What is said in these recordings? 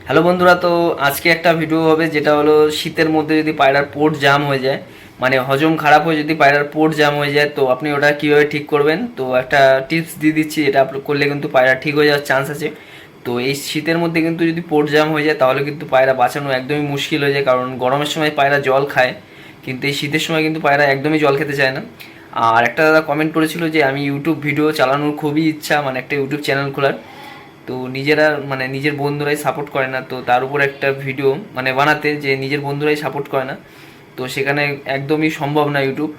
Hello বন্ধুরা, তো আজকে একটা ভিডিও হবে যেটা হলো শীতের মধ্যে যদি পায়রার পোর্ট জাম হয়ে যায়, মানে হজম খারাপ হয়ে যদি পায়রার পোর্ট জাম হয়ে যায়, তো আপনি ওটা কীভাবে ঠিক করবেন। তো একটা টিপস দিয়ে দিচ্ছি, এটা আপনি করলে কিন্তু পায়রা ঠিক হয়ে যাওয়ার চান্স আছে। তো এই শীতের মধ্যে কিন্তু যদি পোর্ট জাম হয়ে যায় তাহলে কিন্তু পায়রা বাঁচানো একদমই মুশকিল হয়ে যায়, কারণ গরমের সময় পায়রা জল খায়, কিন্তু এই শীতের সময় কিন্তু পায়রা একদমই জল খেতে চায় না। আর একটা দাদা কমেন্ট করেছিল যে আমি ইউটিউব ভিডিও চালানোর খুবই ইচ্ছা, মানে একটা ইউটিউব চ্যানেল খোলার, তো নিজেরা মানে নিজের বন্ধুরাই সাপোর্ট করে না, তো তার উপর একটা ভিডিও মানে বানাতে যে নিজের বন্ধুরাই সাপোর্ট করে না, তো সেখানে একদমই সম্ভব না ইউটিউব।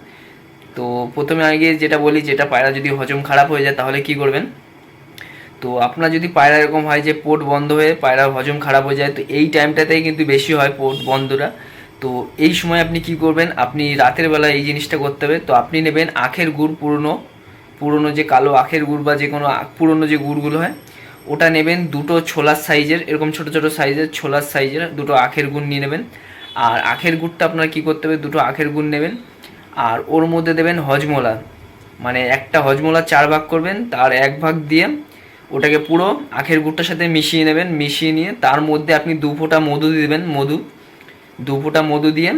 তো প্রথমে আগে যেটা বলি, যেটা পায়রা যদি হজম খারাপ হয়ে যায় তাহলে কি করবেন। তো আপনার যদি পায়রা এরকম হয় যে পোর্ট বন্ধ হয়ে পায়রা হজম খারাপ হয়ে যায়, তো এই টাইমটাতেই কিন্তু বেশি হয় পোর্ট বন্ধরা। তো এই সময় আপনি কি করবেন, আপনি রাতের বেলা এই জিনিসটা করতে হবে। তো আপনি নেবেন আখের গুড়, পুরনো পুরনো যে কালো আখের গুড় বা যে কোনো পুরনো যে গুড়গুলো হয়, ওটা নেবেন দুটো ছোলার সাইজের, এরকম ছোটো ছোটো সাইজের ছোলার সাইজের দুটো আখের গুড় নিয়ে নেবেন। আর আখের গুড়টা আপনার কী করতে হবে, দুটো আখের গুড় নেবেন আর ওর মধ্যে দেবেন হজমোলা, মানে একটা হজমোলা 4 ভাগ করবেন, তার 1 ভাগ দিয়ে ওটাকে পুরো আখের গুড়টার সাথে মিশিয়ে নেবেন। মিশিয়ে নিয়ে তার মধ্যে আপনি 2 ফোঁটা মধু দিয়ে দেবেন, 2 ফোঁটা মধু দিয়ে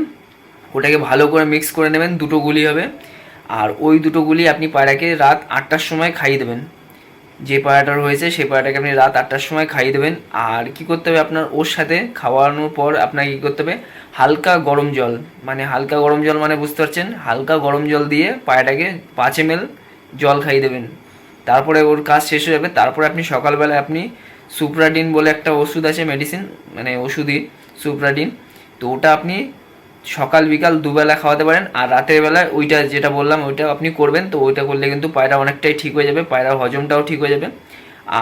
ওটাকে ভালো করে মিক্স করে নেবেন, দুটো গুলি হবে। আর ওই দুটো গুলি আপনি পায়রাকে রাত 8টার সময় খাইয়ে দেবেন। যে পায়রাটার হয়েছে সেই পায়রাটাকে আপনি রাত 8টার সময় খাইয়ে দেবেন। আর কি করতে হবে আপনার, ওর সাথে খাওয়ানোর পর আপনাকে কী করতে হবে, হালকা গরম জল, মানে হালকা গরম জল মানে বুঝতে পারছেন, হালকা গরম জল দিয়ে পায়রাটাকে 5 ml জল খাইয়ে দেবেন। তারপরে ওর কাজ শেষ হয়ে যাবে। তারপরে আপনি সকালবেলায় আপনি সুপ্রাডিন বলে একটা ওষুধ আছে, মেডিসিন মানে ওষুধই সুপ্রাডিন, তো ওটা আপনি সকাল বিকাল দুবেলা খাওয়াতে পারেন। আর রাতের বেলায় ওইটা যেটা বললাম ওইটা আপনি করবেন, তো ওইটা করলে কিন্তু পায়রা অনেকটাই ঠিক হয়ে যাবে, পায়রার হজমটাও ঠিক হয়ে যাবে।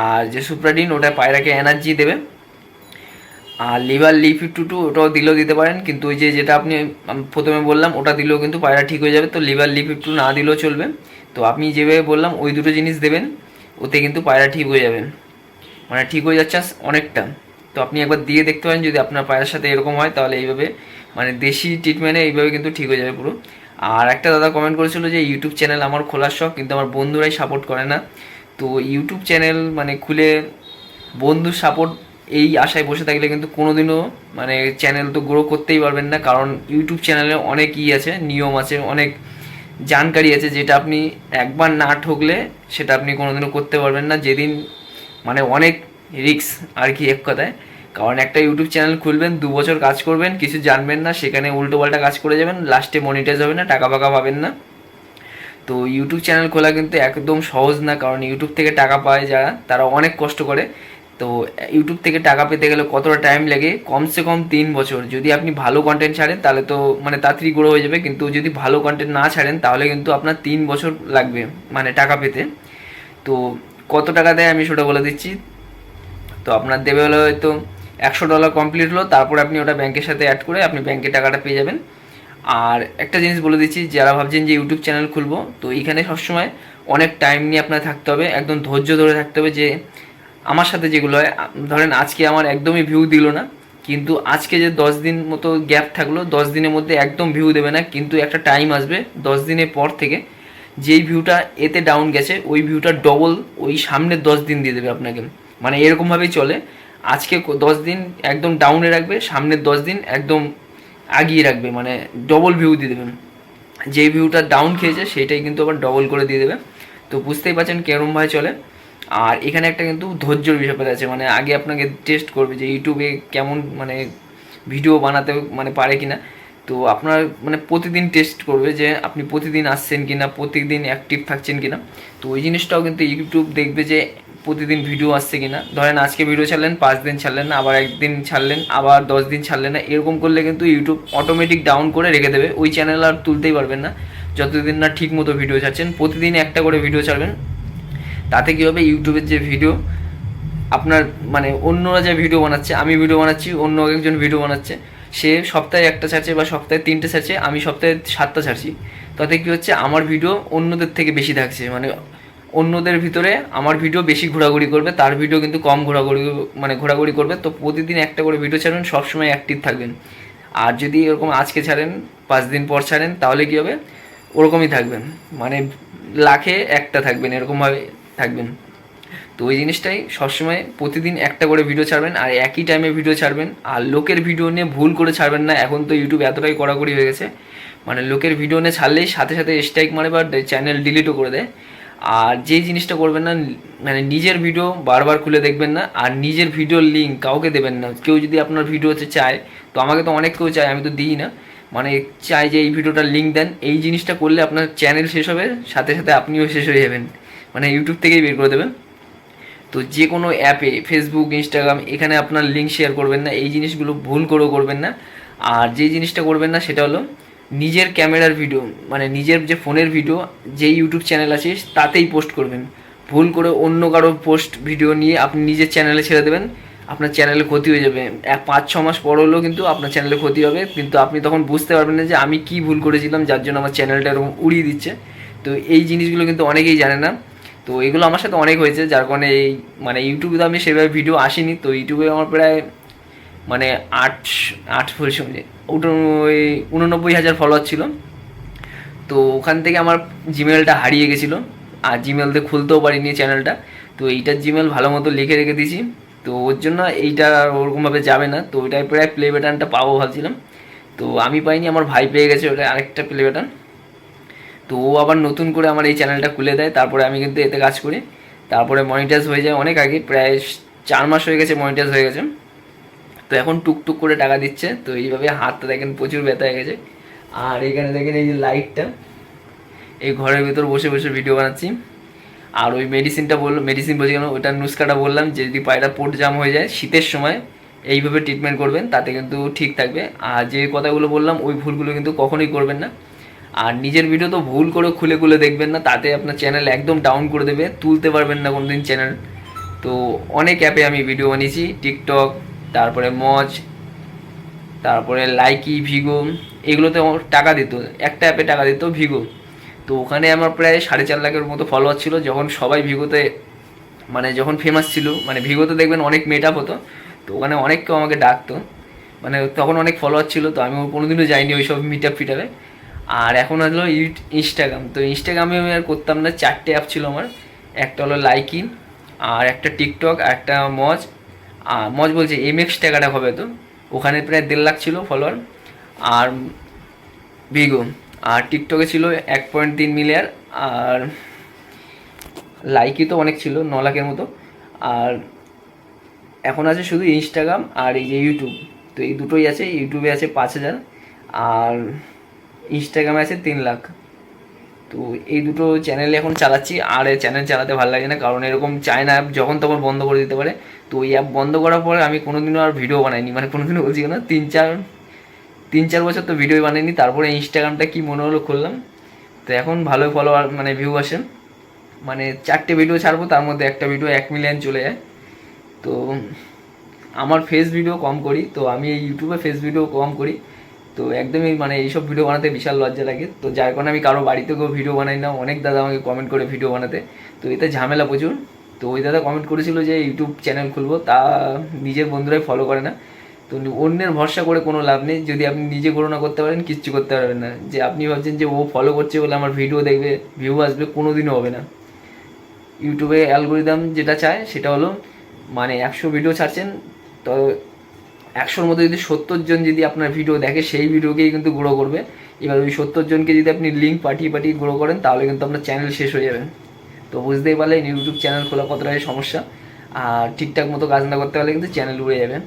আর যে সুপ্রাডিন ওটা পায়রাকে এনার্জি দেবে। আর লিভার লিপিড 2 ওটাও দিলেও দিতে পারেন, কিন্তু ওই যে যেটা আপনি প্রথমে বললাম ওটা দিলেও কিন্তু পায়রা ঠিক হয়ে যাবে। তো লিভার লিপিড 2 না দিলেও চলবে, তো আপনি যেভাবে বললাম ওই দুটো জিনিস দেবেন, ওতে কিন্তু পায়রা ঠিক হয়ে যাবে, মানে ঠিক হয়ে যাচ্ছে অনেকটা। তো আপনি একবার দিয়ে দেখতে পারেন, যদি আপনার পায়ের সাথে এরকম হয় তাহলে এইভাবে মানে দেশি ট্রিটমেন্টে এইভাবে কিন্তু ঠিক হয়ে যাবে পুরো। আর একটা দাদা কমেন্ট করেছিল যে ইউটিউব চ্যানেল আমার খোলার শখ, কিন্তু আমার বন্ধুরাই সাপোর্ট করে না। তো ইউটিউব চ্যানেল মানে খুলে বন্ধুর সাপোর্ট এই আশায় বসে থাকলে কিন্তু কোনোদিনও মানে চ্যানেল তো গ্রো করতেই পারবেন না, কারণ ইউটিউব চ্যানেলে অনেক আছে, নিয়ম আছে, অনেক জানকারি আছে, যেটা আপনি একবার না ঠকলে সেটা আপনি কোনোদিনও করতে পারবেন না। যেদিন মানে অনেক রিস্ক আর কি এক কথায়, কারণ একটা ইউটিউব চ্যানেল খুলবেন, 2 বছর কাজ করবেন, কিছু জানবেন না, সেখানে উল্টো পাল্টা কাজ করে যাবেন, লাস্টে মনিটাইজ হবে না, টাকা ফাকা পাবেন না। তো ইউটিউব চ্যানেল খোলা কিন্তু একদম সহজ না, কারণ ইউটিউব থেকে টাকা পায় যারা তারা অনেক কষ্ট করে। তো ইউটিউব থেকে টাকা পেতে গেলে কতটা টাইম লাগে, কমসে কম 3 বছর। যদি আপনি ভালো কন্টেন্ট ছাড়েন তাহলে তো মানে তাড়াতাড়ি গ্রো হয়ে যাবে, কিন্তু যদি ভালো কন্টেন্ট না ছাড়েন তাহলে কিন্তু আপনার 3 বছর লাগবে মানে টাকা পেতে। তো কত টাকা দেয় আমি সেটা বলে দিচ্ছি। তো আপনার দেবে হলো হয়তো $100 কমপ্লিট হলো, তারপরে আপনি ওটা ব্যাংকের সাথে অ্যাড করে আপনি ব্যাংকে টাকাটা পেয়ে যাবেন। আর একটা জিনিস বলে দিচ্ছি, যারা ভাবছেন যে ইউটিউব চ্যানেল খুলবো, তো এইখানে সবসময় অনেক টাইম নিয়ে আপনার থাকতে হবে, একদম ধৈর্য ধরে থাকতে হবে। যে আমার সাথে যেগুলো হয়, ধরেন আজকে আমার একদমই ভিউ দিল না, কিন্তু আজকে যে 10 দিন মতো গ্যাপ থাকলো, 10 দিনের মধ্যে একদম ভিউ দেবে না, কিন্তু একটা টাইম আসবে 10 দিনের পর থেকে, যেই ভিউটা এতে ডাউন গেছে ওই ভিউটা ডবল ওই সামনের 10 দিন দিয়ে দেবে আপনাকে, মানে এরকমভাবেই চলে। আজকে 10 দিন একদম ডাউনে রাখবে, সামনের 10 দিন একদম আগিয়ে রাখবে, মানে ডবল ভিউ দিয়ে দেবেন। যেই ভিউটা ডাউন খেয়েছে সেইটাই কিন্তু আবার ডবল করে দিয়ে দেবে। তো বুঝতেই পারছেন কেরমভাবে চলে। আর এখানে একটা কিন্তু ধৈর্যর বিষয় আছে, মানে আগে আপনাকে টেস্ট করবে যে ইউটিউবে কেমন মানে ভিডিও বানাতে মানে পারে কিনা। তো আপনার মানে প্রতিদিন টেস্ট করবে যে আপনি প্রতিদিন আসছেন কিনা, প্রতিদিন অ্যাক্টিভ থাকছেন কিনা। তো ওই জিনিসটাও কিন্তু ইউটিউব দেখবে যে প্রতিদিন ভিডিও আসছে কিনা। ধরেন আজকে ভিডিও ছাড়লেন, 5 দিন ছাড়লেন না, আবার একদিন ছাড়লেন, আবার 10 দিন ছাড়লেন না, এরকম করলে কিন্তু ইউটিউব অটোমেটিক ডাউন করে রেখে দেবে, ওই চ্যানেল আর তুলতেই পারবেন না যতদিন না ঠিক মতো ভিডিও ছাড়ছেন। প্রতিদিন একটা করে ভিডিও ছাড়বেন, তাতে কী হবে, ইউটিউবের যে ভিডিও আপনার মানে অন্যরা যে ভিডিও বানাচ্ছে, আমি ভিডিও বানাচ্ছি, অন্য একজন ভিডিও বানাচ্ছে, সে সপ্তাহে একটা ছাড়ছে বা সপ্তাহে 3টে ছাড়ছে, আমি সপ্তাহে 7টা ছাড়ছি, তাতে কী হচ্ছে, আমার ভিডিও অন্যদের থেকে বেশি থাকছে, মানে অন্যদের ভিতরে আমার ভিডিও বেশি ঘোরাঘুরি করবে, তার ভিডিও কিন্তু কম ঘোরাঘুরি করবে। তো প্রতিদিন একটা করে ভিডিও ছাড়বেন, সবসময় অ্যাক্টিভ থাকবেন। আর যদি এরকম আজকে ছাড়েন 5 দিন পর ছাড়েন, তাহলে কী হবে, ওরকমই থাকবেন, মানে লাখে একটা থাকবেন, এরকমভাবে থাকবেন। তো ওই জিনিসটাই সবসময় প্রতিদিন একটা করে ভিডিও ছাড়বেন আর একই টাইমে ভিডিও ছাড়বেন। আর লোকের ভিডিও নিয়ে ভুল করে ছাড়বেন না। এখন তো ইউটিউব এতটাই কড়াকড়ি হয়ে গেছে, মানে লোকের ভিডিও নিয়ে ছাড়লেই সাথে সাথে স্ট্রাইক মারে বা চ্যানেল ডিলিটও করে দেয়। আর যেই জিনিসটা করবেন না, মানে নিজের ভিডিও বারবার খুলে দেখবেন না, আর নিজের ভিডিওর লিঙ্ক কাউকে দেবেন না। কেউ যদি আপনার ভিডিও হচ্ছে চায়, তো আমাকে তো অনেক কেউ চায়, আমি তো দিই না, মানে চাই যে এই ভিডিওটার লিঙ্ক দেন। এই জিনিসটা করলে আপনার চ্যানেল শেষ হবে, সাথে সাথে আপনিও শেষ হয়ে যাবেন, মানে ইউটিউব থেকেই বের করে দেবেন। তো যে কোনো অ্যাপে ফেসবুক, ইনস্টাগ্রাম, এখানে আপনার লিঙ্ক শেয়ার করবেন না, এই জিনিসগুলো ভুল করেও করবেন না। আর যে জিনিসটা করবেন না সেটা হলো নিজের ক্যামেরার ভিডিও, মানে নিজের যে ফোনের ভিডিও যেই ইউটিউব চ্যানেল আছে তাতেই পোস্ট করবেন। ভুল করে অন্য কারো পোস্ট ভিডিও নিয়ে আপনি নিজের চ্যানেলে ছেড়ে দেবেন, আপনার চ্যানেলে ক্ষতি হয়ে যাবে। 5-6 মাস পর হলেও কিন্তু আপনার চ্যানেলে ক্ষতি হবে, কিন্তু আপনি তখন বুঝতে পারবেন না যে আমি কি ভুল করেছিলাম যার জন্য আমার চ্যানেলটা এরকম উড়িয়ে দিচ্ছে। তো এই জিনিসগুলো কিন্তু অনেকেই জানে না। তো এগুলো আমার সাথে অনেক হয়েছে, যার কারণে এই মানে ইউটিউবে তো আমি সেভাবে ভিডিও আসিনি। তো ইউটিউবে আমার প্রায় মানে আট বলছি ওটা ওই 89,000 ফলোয়ার ছিল। তো ওখান থেকে আমার জিমেলটা হারিয়ে গেছিলো, আর জিমেলতে খুলতেও পারিনি চ্যানেলটা। তো এইটার জিমেল ভালো মতো লিখে রেখে দিয়েছি, তো ওর জন্য এইটা আর ওরকমভাবে যাবে না। তো ওইটাই প্রায় প্লে বাটনটা পাবো ভাবছিলাম, তো আমি পাইনি, আমার ভাই পেয়ে গেছে ওটা আরেকটা প্লে বাটন। তো ও আবার নতুন করে আমার এই চ্যানেলটা খুলে দেয়, তারপরে আমি কিন্তু এতে কাজ করি। তারপরে মনিটাইজ হয়ে যায় অনেক আগে, প্রায় 4 মাস হয়ে গেছে মনিটাইজ হয়ে গেছে। তো এখন টুকটুক করে টাকা দিচ্ছে। তো এইভাবে হাতটা দেখেন প্রচুর ব্যথা হয়ে গেছে। আর এখানে দেখেন এই যে লাইটটা, এই ঘরের ভিতর বসে বসে ভিডিও বানাচ্ছি। আর ওই মেডিসিন বলছি কেন, ওইটার নুস্কাটা বললাম যে যদি পায়রা পোট জাম হয়ে যায় শীতের সময় এইভাবে ট্রিটমেন্ট করবেন, তাতে কিন্তু ঠিক থাকবে। আর যে কথাগুলো বললাম ওই ভুলগুলো কিন্তু কখনোই করবেন না। আর নিজের ভিডিও তো ভুল করে খুলে খুলে দেখবেন না, তাতে আপনার চ্যানেল একদম ডাউন করে দেবে, তুলতে পারবেন না কোনোদিন চ্যানেল। তো অনেক অ্যাপে আমি ভিডিও বানিয়েছি, টিকটক, তারপরে মজ, তারপরে লাইকি, ভিগো, এগুলোতে আমার টাকা দিত। একটা অ্যাপে টাকা দিত ভিগো। তো ওখানে আমার প্রায় 4.5 লাখের মতো ফলোয়ার ছিল, যখন সবাই ভিগোতে মানে যখন ফেমাস ছিল, মানে ভিগোতে দেখবেন অনেক মেট আপ হতো। তো ওখানে অনেক কেউ আমাকে ডাকতো, মানে তখন অনেক ফলোয়ার ছিল। তো আমি কোনোদিনও যাইনি ওই সব মিট আপ ফিটাপে। আর এখন হলো ইনস্টাগ্রাম। তো ইনস্টাগ্রামে আমি আর করতাম না, 4টে অ্যাপ ছিল আমার। একটা হলো লাইকিন, আর একটা টিকটক, আর একটা মজ। মজ বলছে এমএক্স টাকাটা হবে। তো ওখানে প্রায় 1.5 লাখ ছিল ফলোয়ার। আর ভিগো আর টিকটকে ছিল 1.3 মিলিয়ন। আর লাইকি তো অনেক ছিল, 9 লাখের মতো। আর এখন আছে শুধু ইনস্টাগ্রাম আর এই যে ইউটিউব। তো এই দুটোই আছে। ইউটিউবে আছে 5,000, আর ইনস্টাগ্রামে আছে 3 লাখ। তো এই দুটো চ্যানেলে এখন চালাচ্ছি। আর এই চ্যানেল চালাতে ভালো লাগে না, কারণ এরকম চায়না অ্যাপ যখন তখন বন্ধ করে দিতে পারে। তো ওই অ্যাপ বন্ধ করার পরে আমি কোনোদিনও আর ভিডিও বানাইনি, মানে কোনোদিনও বলছি না, 3-4 বছর তো ভিডিও বানাইনি। তারপরে ইনস্টাগ্রামটা কি মনে হলো খুললাম। তো এখন ভালো ফলোয়ার মানে ভিউ আসে, মানে 4টে ভিডিও ছাড়বো, তার মধ্যে একটা ভিডিও 1 মিলিয়ন চলে যায়। তো আমার ফেস ভিডিও কম করি, তো আমি এই ইউটিউবে ফেস ভিডিও কম করি। তো একদমই মানে এইসব ভিডিও বানাতে বিশাল লজ্জা লাগে। তো যার কারণে আমি কারো বাড়িতে কেউ ভিডিও বানাই না। অনেক দাদা আমাকে কমেন্ট করে ভিডিও বানাতে, তো এতে ঝামেলা প্রচুর। তো ওই দাদা কমেন্ট করেছিল যে ইউটিউব চ্যানেল খুলবো, তা নিজের বন্ধুরাই ফলো করে না। তো অন্যের ভরসা করে কোনো লাভ নেই, যদি আপনি নিজে গ্রো না করতে পারেন কিচ্ছু করতে পারবেন না। যে আপনি ভাবছেন যে ও ফলো করছে বলে আমার ভিডিও দেখবে, ভিউ আসবে, কোনো দিনও হবে না। ইউটিউবে অ্যালগোরিদম যেটা চায় সেটা হলো, মানে 100 ভিডিও ছাড়ছেন, তো 100-র মধ্যে যদি 70 জন যদি আপনার ভিডিও দেখে, সেই ভিডিওকেই কিন্তু গ্রো করবে। এবার ওই 70 জনকে যদি আপনি লিঙ্ক পাঠিয়ে পাঠিয়ে গ্রো করেন, তাহলে কিন্তু আপনার চ্যানেল শেষ হয়ে যাবে। তো বুঝতেই পারলেন ইউটিউব চ্যানেল খোলা কতটাই সমস্যা। আর ঠিকঠাক মতো কাজ না করতে পারলে কিন্তু চ্যানেল উড়ে যাবে।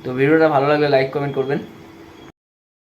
তো ভিডিওটা ভালো লাগলে লাইক কমেন্ট করবেন।